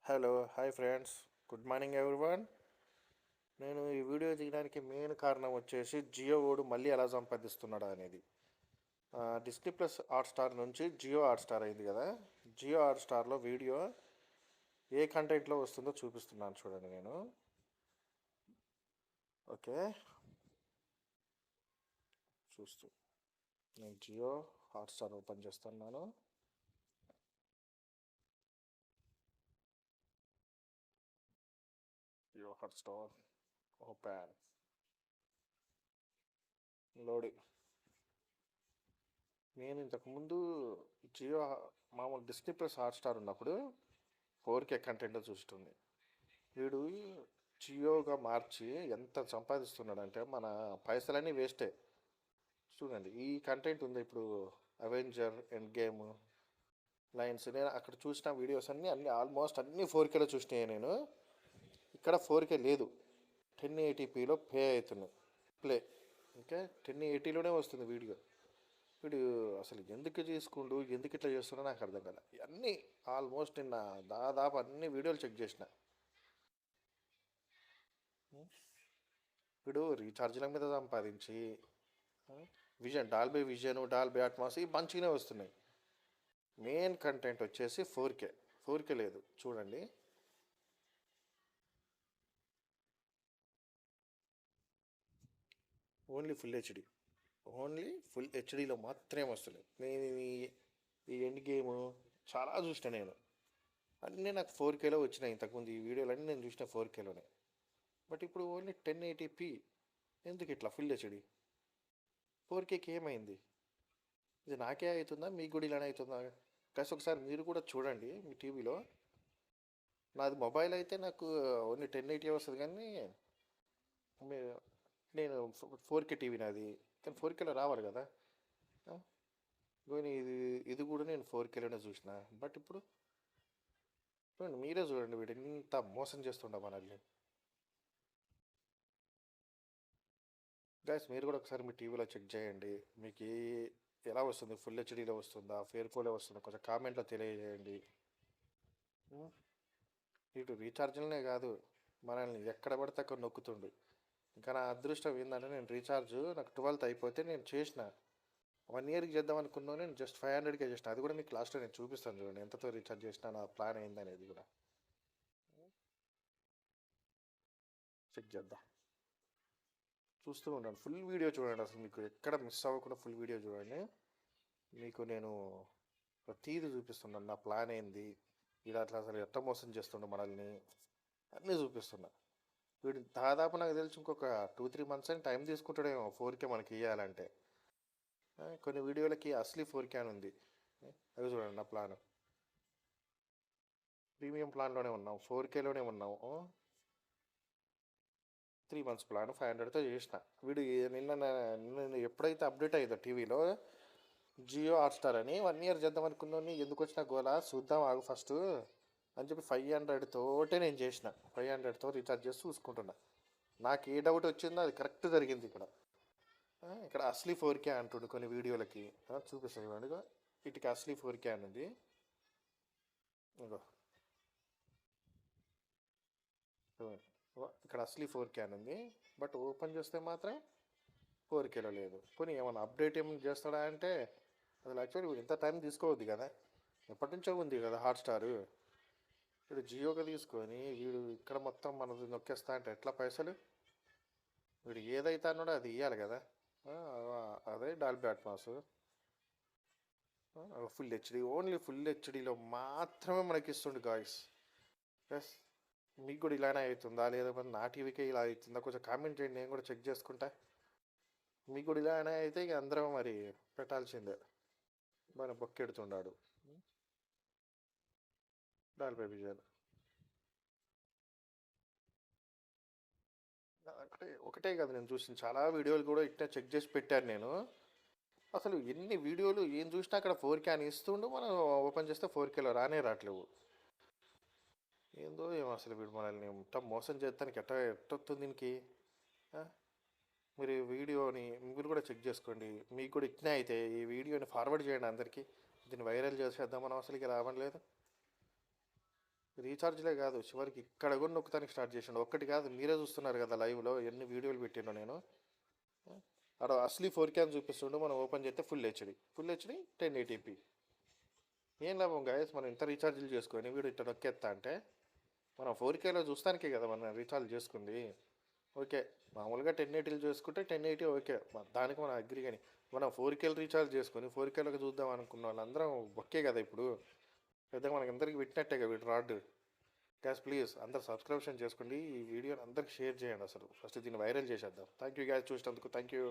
Hello hi friends, good morning everyone. నేను ఈ video తీయడానికి మెయిన్ కారణం వచ్చేసి జియో ఓడు మళ్ళీ ఎలా సంపాదిస్తున్నాడా అనేది. డిస్నీ ప్లస్ హాట్స్టార్ నుంచి జియో హాట్స్టార్ అయింది కదా. జియో హాట్స్టార్లో వీడియో ఏ కంటెంట్లో వస్తుందో చూపిస్తున్నాను చూడండి. నేను ఓకే చూస్తూ నేను జియో హాట్స్టార్ ఓపెన్ చేస్తున్నాను. Jio Hotstar open loading. నేను ఇంతకుముందు జియో మామూలు డిస్నీ ప్లస్ హాట్స్టార్ ఉన్నప్పుడు 4K కంటెంట్ చూస్తుంది. వీడు జియోగా మార్చి ఎంత సంపాదిస్తున్నాడంటే మన పైసలన్నీ వేస్టే. చూడండి, ఈ కంటెంట్ ఉంది ఇప్పుడు, అవెంజర్ ఎండ్ గేమ్ లైన్స్. నేను అక్కడ చూసిన వీడియోస్ అన్నీ ఆల్మోస్ట్ అన్నీ 4Kలో చూసినాయి. నేను ఇక్కడ 4K లేదు, 1080pలో ప్లే అవుతున్నాయి. ప్లే ఓకే 1080లోనే వస్తుంది వీడియో. వీడు అసలు ఎందుకు తీసుకుండు, ఎందుకు ఇట్లా చేస్తున్నా నాకు అర్థం కదా. అన్నీ ఆల్మోస్ట్ నిన్న దాదాపు అన్ని వీడియోలు చెక్ చేసిన. వీడు రీఛార్జ్ల మీద సంపాదించి విజన్ డాల్బీ అట్మాస్ ఇవి మంచిగానే వస్తున్నాయి. మెయిన్ కంటెంట్ వచ్చేసి 4K లేదు చూడండి. ఓన్లీ ఫుల్ హెచ్డీలో మాత్రమే వస్తున్నాయి. నేను ఈ ఎండ్ గేమ్ చాలా చూసిన నేను. అన్నీ నాకు 4Kలో వచ్చినాయి. ఇంతకుముందు ఈ వీడియోలన్నీ నేను చూసిన 4Kలోనే. బట్ ఇప్పుడు ఓన్లీ 1080p. ఎందుకు ఇట్లా ఫుల్ హెచ్డి? 4Kకి ఏమైంది? ఇది నాకే అవుతుందా, మీకు కూడా ఇలానే అవుతుందా? ప్లస్ ఒకసారి మీరు కూడా చూడండి మీ టీవీలో. నాది మొబైల్ అయితే నాకు ఓన్లీ 1080 వస్తుంది, కానీ నేను 4K టీవీ నాది, కానీ 4Kలో రావాలి కదా. కానీ ఇది కూడా నేను 4Kలోనే చూసిన. బట్ ఇప్పుడు చూడండి, మీరే చూడండి, వీడు ఎంత మోసం చేస్తుండ మనల్ని. గైస్, మీరు కూడా ఒకసారి మీ టీవీలో చెక్ చేయండి. మీకు ఎలా వస్తుంది, ఫుల్ హెచ్డీలో వస్తుందా, 4Kలో వస్తుందా, కొంచెం కామెంట్లో తెలియజేయండి. ఇటు రీఛార్జ్లనే కాదు, మనల్ని ఎక్కడ పడితే అక్కడ నొక్కుతుండు. ఇంకా నా అదృష్టం ఏంటంటే, నేను రీఛార్జ్ నాకు 12th అయిపోతే నేను చేసిన 1 ఇయర్కి చేద్దాం అనుకున్నాను. నేను జస్ట్ 500కే చేసిన. అది కూడా మీకు లాస్ట్లో నేను చూపిస్తాను చూడండి, ఎంతతో రీఛార్జ్ చేసిన, నా ప్లాన్ ఏందనేది కూడా చెక్ చేద్దాం. చూస్తూ ఉండండి, ఫుల్ వీడియో చూడండి. అసలు మీకు ఎక్కడ మిస్ అవ్వకుండా ఫుల్ వీడియో చూడండి. మీకు నేను ప్రతీది చూపిస్తున్నాను, నా ప్లాన్ ఏంది, ఇలా అట్లా అసలు ఎట్ట మోసం చేస్తుండే మనల్ని అన్నీ చూపిస్తున్నా. వీడు దాదాపు నాకు తెలిసి ఇంకొక 2-3 months అని టైం తీసుకుంటాడేమో 4K మనకి ఇవ్వాలంటే. కొన్ని వీడియోలకి అసలీ 4K అని ఉంది. అవి చూడండి, నా ప్లాన్ ప్రీమియం ప్లాన్లోనే ఉన్నాం, 4Kలోనే ఉన్నాం. 3 months ప్లాన్ 500తో చేసిన. వీడు నిన్న ఎప్పుడైతే అప్డేట్ అయ్యిందో టీవీలో జియో హాట్స్టార్ అని 1 year చేద్దాం అనుకున్నాను. ఎందుకు వచ్చిన గోలా చూద్దాం ఆగు ఫస్ట్ అని చెప్పి 500 తోటే నేను చేసిన. 500తో రీఛార్జ్ చేసి చూసుకుంటున్నా. నాకు ఏ డౌట్ వచ్చిందో అది కరెక్ట్ జరిగింది. ఇక్కడ అసలీ 4K అంటుండు కొన్ని వీడియోలకి. చూపిస్తాను ఇవ్వండి, వీటికి అసలీ 4K అని ఉంది. ఇంకో ఇక్కడ అసలీ 4K అని ఉంది, బట్ ఓపెన్ చేస్తే మాత్రం 4Kలో లేదు. కొన్ని ఏమైనా అప్డేట్ ఏమైనా చేస్తాడా అంటే అసలు యాక్చువల్లీ ఇంత టైం తీసుకోవద్దు కదా, ఎప్పటి నుంచో ఉంది కదా హాట్స్టార్. వీడు జియోగా తీసుకొని వీడు ఇక్కడ మొత్తం మనది నొక్కేస్తా అంటే ఎట్లా పైసలు? వీడు ఏదైతే అన్నాడో అది ఇవ్వాలి కదా. అదే Dolby Atmos full HD, only full హెచ్డిలో మాత్రమే మనకి ఇస్తుండు గాయస్. ఎస్, మీకు కూడా ఇలానే అవుతుందా, లేదా నా టీవీకే ఇలా అవుతుందా? కొంచెం కామెంట్ చేయండి, నేను కూడా చెక్ చేసుకుంటా. మీకు కూడా ఇలానే అయితే ఇక అందరం మరి పెట్టాల్సిందే. మన బొక్కెడుతున్నాడు డాల్బీ విజన్. ఒకటే కదా నేను చూసిన చాలా వీడియోలు కూడా ఇట్లా చెక్ చేసి పెట్టాను నేను. అసలు ఎన్ని వీడియోలు ఏం చూసినా అక్కడ 4K అని ఇస్తుండు, మనం ఓపెన్ చేస్తే 4Kలో రావట్లేవు. ఏందో ఏమో అసలు వీడు మనల్ని మొత్తం మోసం చేస్తానికి ఎట్టొస్తుంది దీనికి. మీరు ఈ వీడియోని మీరు కూడా చెక్ చేసుకోండి. మీకు కూడా ఇట్నే అయితే ఈ వీడియోని ఫార్వర్డ్ చేయండి అందరికీ. దీన్ని వైరల్ చేసేద్దాం మనం. అసలుకి రావడం లేదు. రీఛార్జ్లే కాదు, చివరికి ఇక్కడ కూడా నొక్కుతానికి స్టార్ట్ చేసిండు. ఒక్కటి కాదు, మీరే చూస్తున్నారు కదా లైవ్లో ఎన్ని వీడియోలు పెట్టిండు నేను. అక్కడ అసలీ 4K అని చూపిస్తుండు, మనం ఓపెన్ చేస్తే ఫుల్ హెచ్డి 1080p. ఏం లాభం గాయస్, మనం ఇంత రీఛార్జ్లు చేసుకొని వీడు ఇట్లా నొక్కేస్తా అంటే మనం 4Kలో చూస్తానికే కదా మనం రీఛార్జ్ చేసుకుంది. ఓకే, మామూలుగా 1080 చేసుకుంటే 1080 ఓకే, దానికి మనం అగ్రి. కానీ మనం 4K రీఛార్జ్ చేసుకొని 4Kలోకి చూద్దాం అనుకున్న వాళ్ళందరం ఒకే కదా ఇప్పుడు. పెద్దగా మనకి అందరికి పెట్టినట్టే కదా వీడు రాడ్. గ్యాస్ ప్లీజ్ అందరు సబ్స్క్రిప్షన్ చేసుకోండి, ఈ వీడియోని అందరికి షేర్ చేయండి. అసలు ఫస్ట్ దీన్ని వైరల్ చేసేద్దాం. థ్యాంక్ యూ గ్యాస్ చూసినందుకు, థ్యాంక్ యూ.